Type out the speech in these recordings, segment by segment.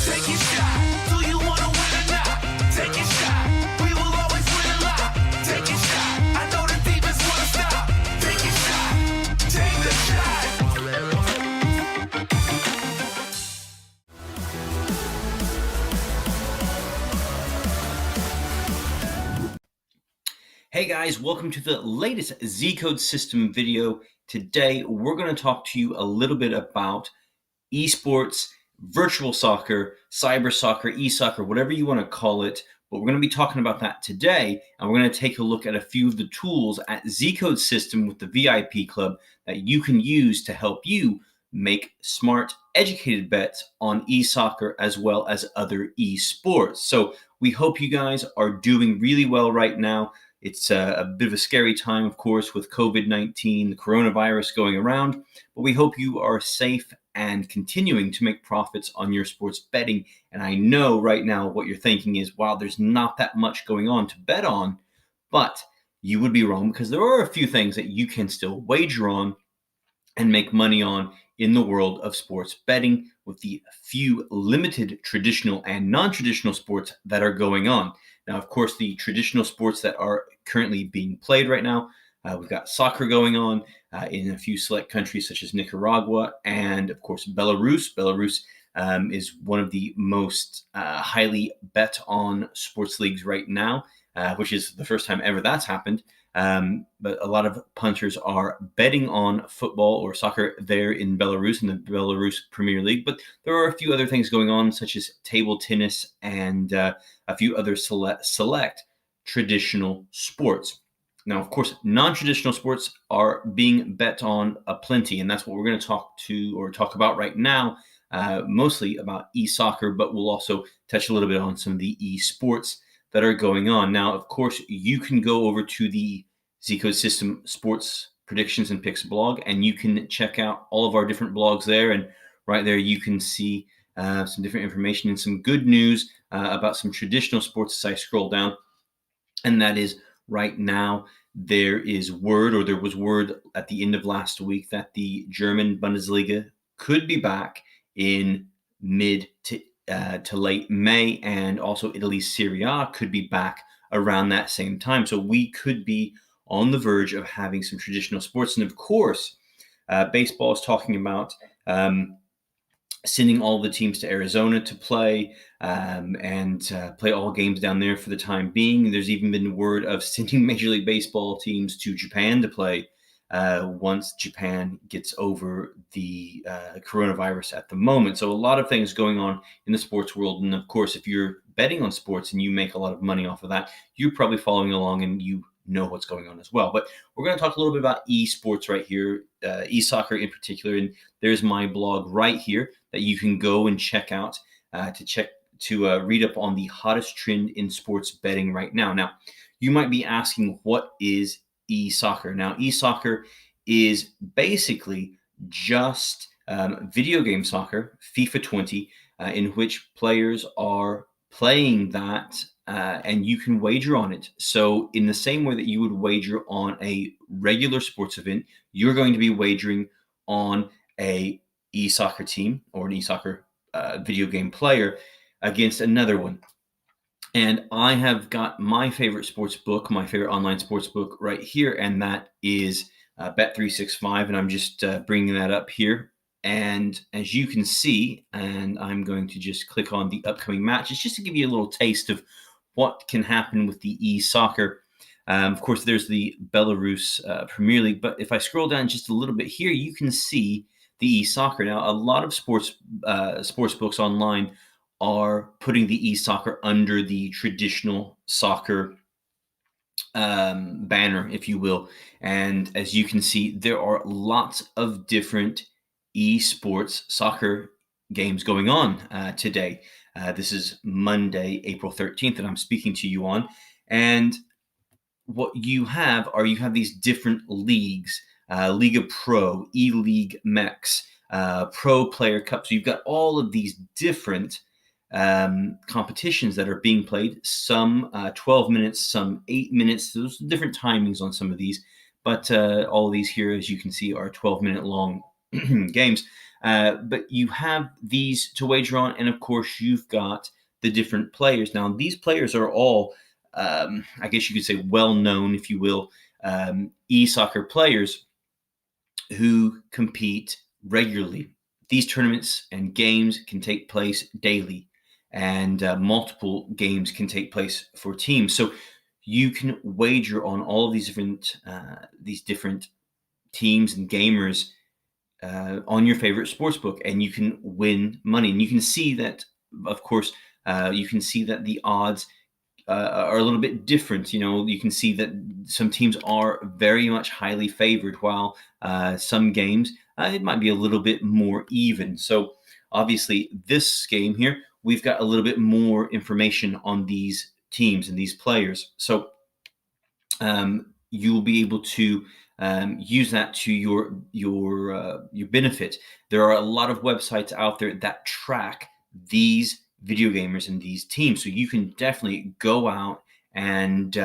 Take your shot. Do you want to win or not? Take your shot. We will always win a lot. Take your shot. I know the demons want to stop. Take your shot. Take the shot. Hey guys, welcome to the latest Zcode system video. Today, we're going to talk to you a little bit about esports, virtual soccer, cyber soccer, e-soccer, whatever you want to call it. But we're going to be talking about that today, and we're going to take a look at a few of the tools at Zcode system with the VIP club that you can use to help you make smart, educated bets on e-soccer as well as other esports. So we hope you guys are doing really well right now. It's a bit of a scary time, of course, with COVID-19, the coronavirus going around, but we hope you are safe and continuing to make profits on your sports betting. And I know right now what you're thinking is, wow, there's not that much going on to bet on, but you would be wrong because there are a few things that you can still wager on and make money on in the world of sports betting with the few limited traditional and non-traditional sports that are going on. Now, of course, the traditional sports that are currently being played right now, we've got soccer going on in a few select countries such as Nicaragua and, of course, Belarus. Belarus is one of the most highly bet on sports leagues right now, which is the first time ever that's happened. But a lot of punters are betting on football or soccer there in Belarus, in the Belarus Premier League. But there are a few other things going on, such as table tennis and a few other select traditional sports. Now, of course, non-traditional sports are being bet on aplenty, and that's what we're going to talk about right now, mostly about e-soccer, but we'll also touch a little bit on some of the e-sports that are going on. Now, of course, you can go over to the Zcode System Sports Predictions and Picks blog, and you can check out all of our different blogs there. And right there, you can see some different information and some good news about some traditional sports as I scroll down. And that is right now, there was word at the end of last week that the German Bundesliga could be back in mid to late May, and also Italy's Serie A could be back around that same time. So we could be on the verge of having some traditional sports. And of course, baseball is talking about sending all the teams to Arizona to play and play all games down there for the time being. There's even been word of sending Major League Baseball teams to Japan to play once Japan gets over the coronavirus at the moment. So a lot of things going on in the sports world. And of course, if you're betting on sports and you make a lot of money off of that, you're probably following along and you know what's going on as well. But we're going to talk a little bit about esports right here, e-soccer in particular. And there's my blog right here that you can go and check out to read up on the hottest trend in sports betting right now. Now, you might be asking, what is e-soccer? Now, e-soccer is basically just video game soccer, FIFA 20, in which players are playing that and you can wager on it. So in the same way that you would wager on a regular sports event, you're going to be wagering on a e-soccer team or an e-soccer video game player against another one. And I have got my favorite sports book, my favorite online sports book right here, and that is Bet365. And I'm just bringing that up here. And as you can see, and I'm going to just click on the upcoming matches just to give you a little taste of what can happen with the e-soccer. Of course, there's the Belarus Premier League. But if I scroll down just a little bit here, you can see the e-soccer. Now, a lot of sports books online are putting the e-soccer under the traditional soccer banner, if you will. And as you can see, there are lots of different esports soccer games going on today. This is Monday, April 13th that I'm speaking to you on. And what you have these different leagues, Liga Pro, E-League Mex, Pro Player Cup. So you've got all of these different competitions that are being played, some 12 minutes, some 8 minutes. There's different timings on some of these, but all of these here, as you can see, are 12-minute long games. But you have these to wager on, and of course, you've got the different players. Now, these players are all, I guess you could say, well known, if you will, e-soccer players who compete regularly. These tournaments and games can take place daily, and multiple games can take place for teams. So you can wager on all of these different teams and gamers on your favorite sports book, and you can win money. And you can see that, of course, you can see that the odds are a little bit different. You can see that some teams are very much highly favored, while some games it might be a little bit more even. So obviously, this game here, we've got a little bit more information on these teams and these players. So you'll be able to use that to your benefit. There are a lot of websites out there that track these video gamers and these teams, so you can definitely go out and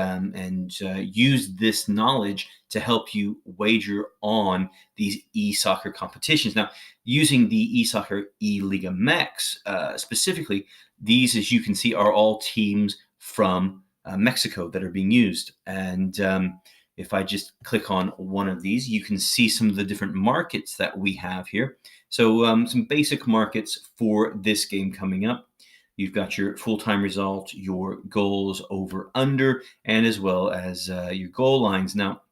use this knowledge to help you wager on these e-soccer competitions. Now, using the e-soccer e-Liga Mex specifically, these, as you can see, are all teams from Mexico that are being used. And if I just click on one of these, you can see some of the different markets that we have here. So some basic markets for this game coming up. You've got your full-time result, your goals over under, and as well as your goal lines. Now,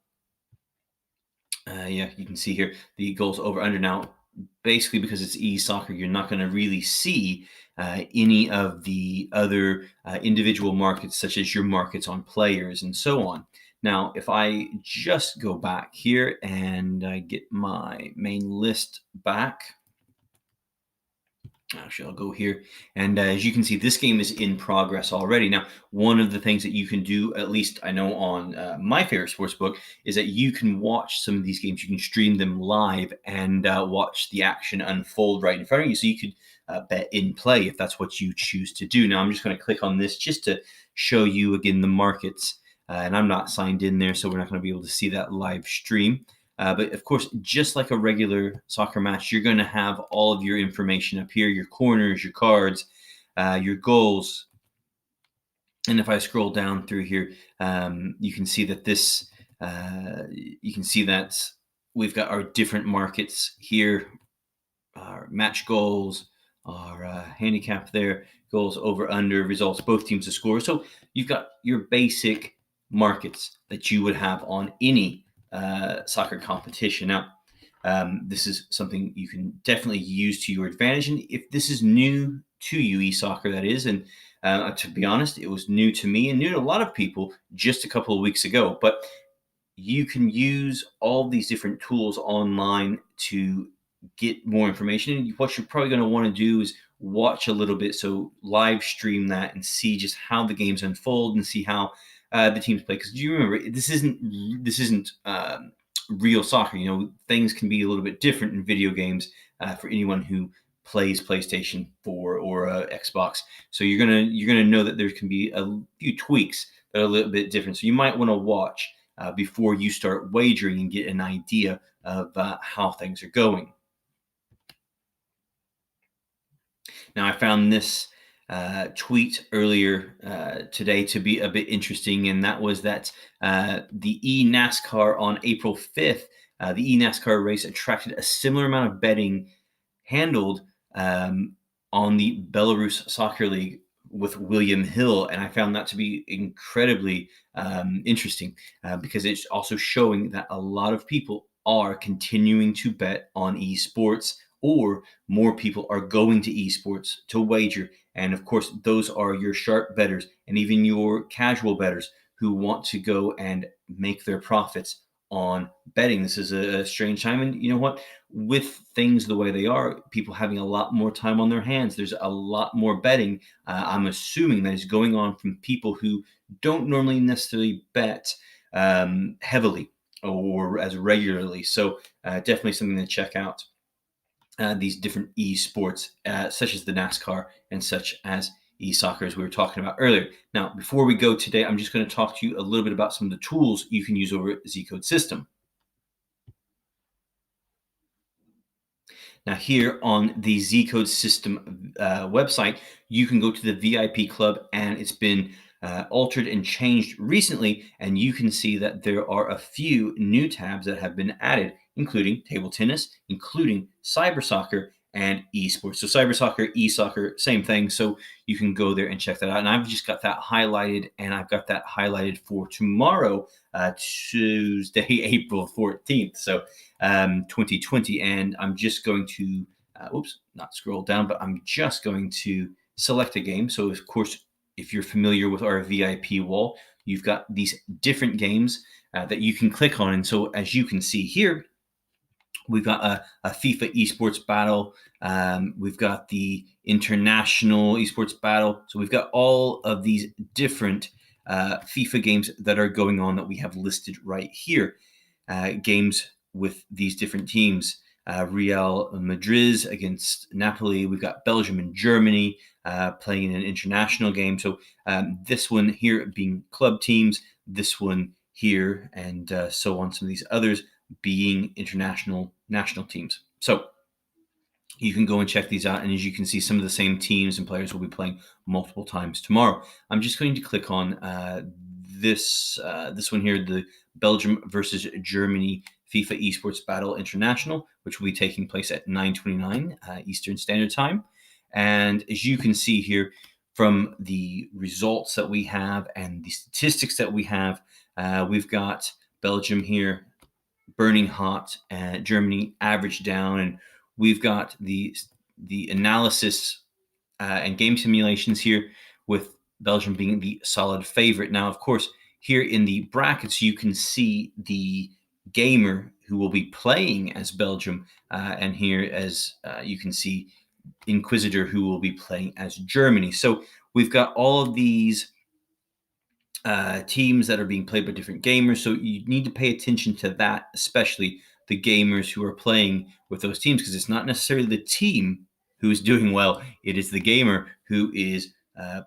yeah, you can see here the goals over under. Now, basically, because it's e-soccer, you're not going to really see any of the other individual markets, such as your markets on players and so on. Now, if I just go back here and I get my main list back, actually, I'll go here. And as you can see, this game is in progress already. Now, one of the things that you can do, at least I know on my favorite sportsbook, is that you can watch some of these games. You can stream them live and watch the action unfold right in front of you. So you could bet in play if that's what you choose to do. Now, I'm just going to click on this just to show you, again, the markets. And I'm not signed in there, so we're not going to be able to see that live stream. But of course, just like a regular soccer match, you're going to have all of your information up here, your corners, your cards, your goals. And if I scroll down through here, you can see that we've got our different markets here, our match goals, our handicap there, goals over under, results, both teams to score. So you've got your basic markets that you would have on any soccer competition. Now, this is something you can definitely use to your advantage. And if this is new to you, e-soccer, that is, and to be honest, it was new to me and new to a lot of people just a couple of weeks ago. But you can use all these different tools online to get more information. And what you're probably going to want to do is watch a little bit, so live stream that and see just how the games unfold and see how the teams play. Because you remember, this isn't real soccer. Things can be a little bit different in video games for anyone who plays PlayStation 4 or Xbox. So you're gonna know that there can be a few tweaks that are a little bit different. So you might want to watch before you start wagering and get an idea of how things are going. Now, I found this tweet earlier today to be a bit interesting, and that was that the eNASCAR on April 5th, the eNASCAR race attracted a similar amount of betting handled on the Belarus Soccer League with William Hill, and I found that to be incredibly interesting because it's also showing that a lot of people are continuing to bet on esports, or more people are going to esports to wager. And of course, those are your sharp bettors and even your casual bettors who want to go and make their profits on betting. This is a strange time, and you know what? With things the way they are, people having a lot more time on their hands, there's a lot more betting. I'm assuming that is going on from people who don't normally necessarily bet heavily or as regularly. So definitely something to check out. These different esports, such as the NASCAR and such as e-soccer, as we were talking about earlier. Now, before we go today, I'm just going to talk to you a little bit about some of the tools you can use over at Zcode system. Now here on the Zcode system website, you can go to the VIP club, and it's been altered and changed recently, and you can see that there are a few new tabs that have been added, including table tennis, including cyber soccer, and esports. So cyber soccer, e-soccer, same thing. So you can go there and check that out. And I've just got that highlighted, and I've got that highlighted for tomorrow, Tuesday, April 14th. So 2020. And I'm just going to, not scroll down, but I'm just going to select a game. So of course, if you're familiar with our VIP wall, you've got these different games that you can click on. And so as you can see here, we've got a FIFA esports battle. We've got the international esports battle. So we've got all of these different FIFA games that are going on that we have listed right here. Games with these different teams. Real Madrid against Napoli. We've got Belgium and Germany playing in an international game. So this one here being club teams, this one here, and so on. Some of these others being international national teams. So you can go and check these out. And as you can see, some of the same teams and players will be playing multiple times tomorrow. I'm just going to click on this one here, the Belgium versus Germany FIFA Esports Battle International, which will be taking place at 9:29 Eastern Standard Time. And as you can see here, from the results that we have and the statistics that we have, we've got Belgium here burning hot, Germany average down, and we've got the analysis and game simulations here with Belgium being the solid favorite. Now, of course, here in the brackets, you can see the gamer who will be playing as Belgium, and here as you can see Inquisitor who will be playing as Germany. So we've got all of these teams that are being played by different gamers. So you need to pay attention to that, especially the gamers who are playing with those teams, because it's not necessarily the team who is doing well. It is the gamer who is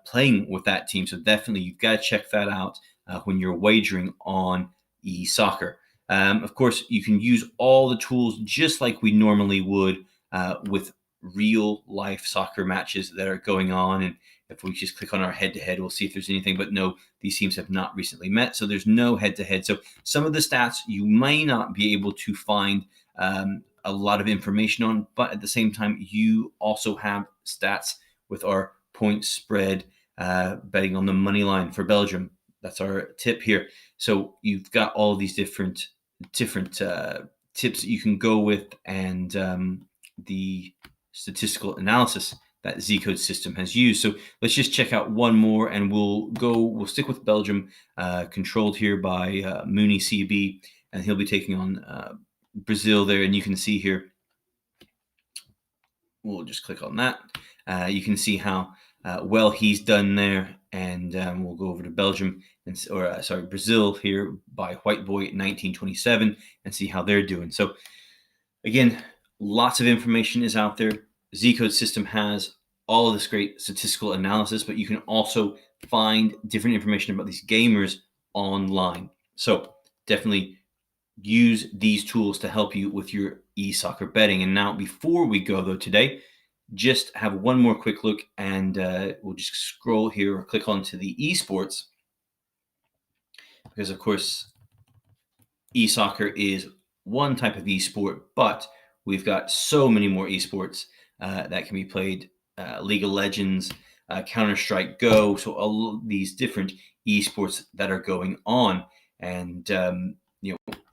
playing with that team. So definitely you've got to check that out when you're wagering on e-soccer. Of course, you can use all the tools just like we normally would with real life soccer matches that are going on. And if we just click on our head-to-head, we'll see if there's anything. But no, these teams have not recently met, so there's no head-to-head. So some of the stats you may not be able to find a lot of information on, but at the same time, you also have stats with our point spread betting on the money line for Belgium. That's our tip here. So you've got all these different tips that you can go with, and the statistical analysis that Zcode system has used. So let's just check out one more, and we'll stick with Belgium, controlled here by Mooney CB, and he'll be taking on Brazil there. And you can see here, we'll just click on that. You can see how well he's done there, and we'll go over to Belgium, Brazil here by White Boy 1927, and see how they're doing. So again, lots of information is out there. Zcode system has all of this great statistical analysis, but you can also find different information about these gamers online. So definitely use these tools to help you with your e-soccer betting. And now, before we go though today, just have one more quick look, and we'll just scroll here or click onto the esports, because of course e-soccer is one type of esport, but we've got so many more esports that can be played. League of Legends, Counter-Strike Go, so all these different esports that are going on. And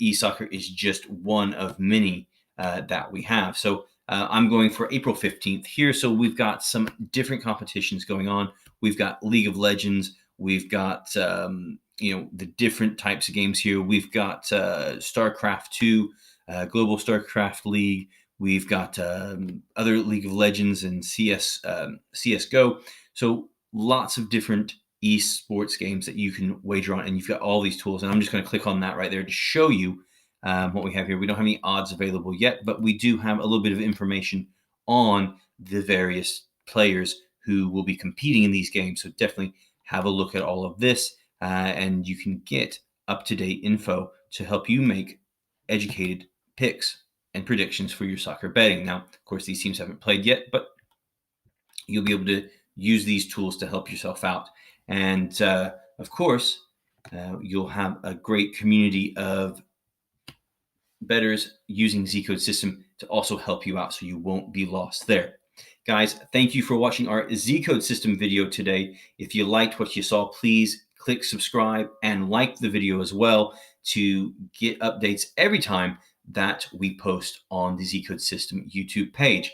e-soccer is just one of many that we have. So I'm going for April 15th here. So we've got some different competitions going on. We've got League of Legends. We've got the different types of games here. We've got StarCraft 2, Global StarCraft League. We've got other League of Legends and CSGO. So lots of different esports games that you can wager on, and you've got all these tools. And I'm just going to click on that right there to show you what we have here. We don't have any odds available yet, but we do have a little bit of information on the various players who will be competing in these games. So definitely have a look at all of this, and you can get up-to-date info to help you make educated picks. and predictions for your soccer betting. Now, of course, these teams haven't played yet, but you'll be able to use these tools to help yourself out. And of course, you'll have a great community of bettors using Zcode system to also help you out, so you won't be lost there. Guys, thank you for watching our Zcode system video today. If you liked what you saw, please click subscribe and like the video as well to get updates every time that we post on the Zcode system YouTube page.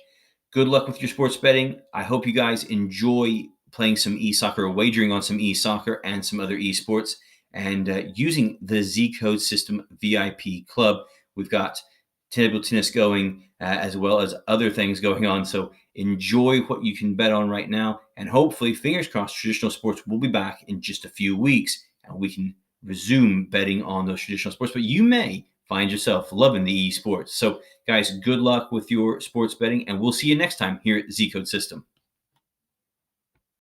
Good luck with your sports betting. I hope you guys enjoy playing some e-soccer, or wagering on some e-soccer and some other esports, and using the Zcode system VIP club. We've got table tennis going as well as other things going on. So enjoy what you can bet on right now. And hopefully, fingers crossed, traditional sports will be back in just a few weeks and we can resume betting on those traditional sports. But you may find yourself loving the esports. So guys, good luck with your sports betting, and we'll see you next time here at Zcode System.